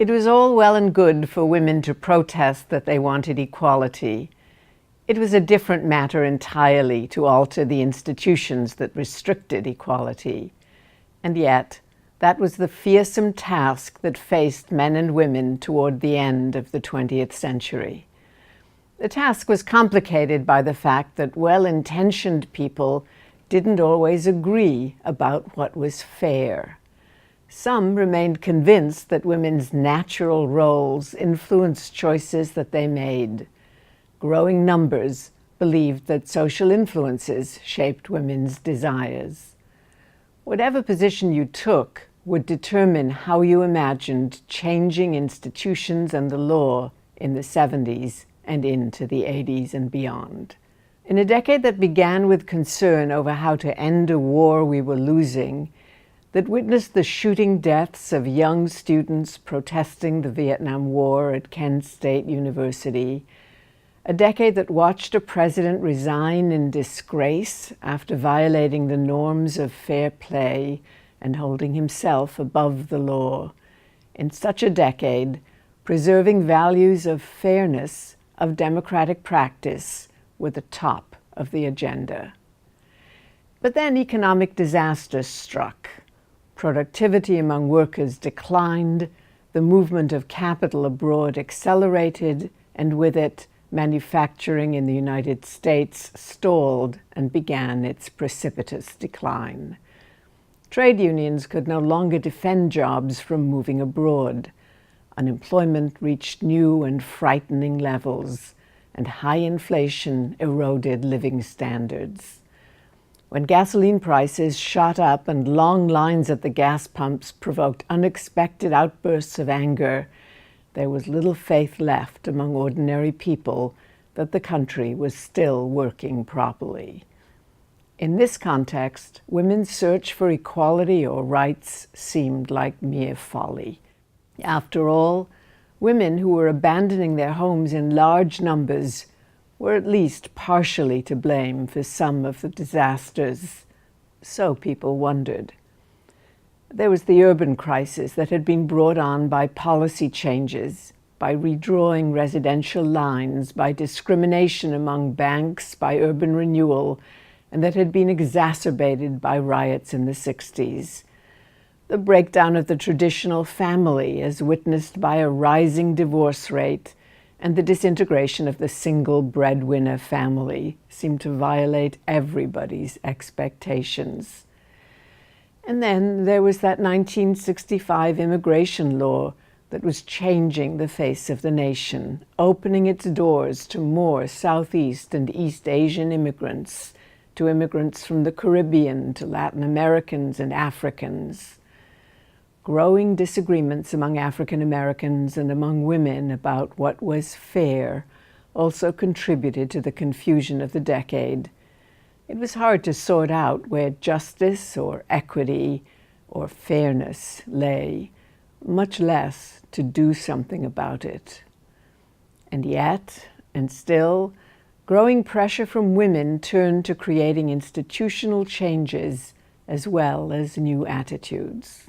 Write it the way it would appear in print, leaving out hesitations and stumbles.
It was all well and good for women to protest that they wanted equality. It was a different matter entirely to alter the institutions that restricted equality. And yet, that was the fearsome task that faced men and women toward the end of the 20th century. The task was complicated by the fact that well-intentioned people didn't always agree about what was fair. Some remained convinced that women's natural roles influenced choices that they made. Growing numbers believed that social influences shaped women's desires. Whatever position you took would determine how you imagined changing institutions and the law in the 70s and into the 80s and beyond. In a decade that began with concern over how to end a war we were losing, that witnessed the shooting deaths of young students protesting the Vietnam War at Kent State University, a decade that watched a president resign in disgrace after violating the norms of fair play and holding himself above the law. In such a decade, preserving values of fairness, of democratic practice, were the top of the agenda. But then economic disaster struck. Productivity among workers declined, the movement of capital abroad accelerated, and with it, manufacturing in the United States stalled and began its precipitous decline. Trade unions could no longer defend jobs from moving abroad. Unemployment reached new and frightening levels, and high inflation eroded living standards. When gasoline prices shot up and long lines at the gas pumps provoked unexpected outbursts of anger, there was little faith left among ordinary people that the country was still working properly. In this context, women's search for equality or rights seemed like mere folly. After all, women who were abandoning their homes in large numbers were at least partially to blame for some of the disasters, so people wondered. There was the urban crisis that had been brought on by policy changes, by redrawing residential lines, by discrimination among banks, by urban renewal, and that had been exacerbated by riots in the 60s. The breakdown of the traditional family, as witnessed by a rising divorce rate, and the disintegration of the single breadwinner family seemed to violate everybody's expectations. And then there was that 1965 immigration law that was changing the face of the nation, opening its doors to more Southeast and East Asian immigrants, to immigrants from the Caribbean, to Latin Americans and Africans. Growing disagreements among African Americans and among women about what was fair also contributed to the confusion of the decade. It was hard to sort out where justice or equity or fairness lay, much less to do something about it. And yet, and still, growing pressure from women turned to creating institutional changes as well as new attitudes.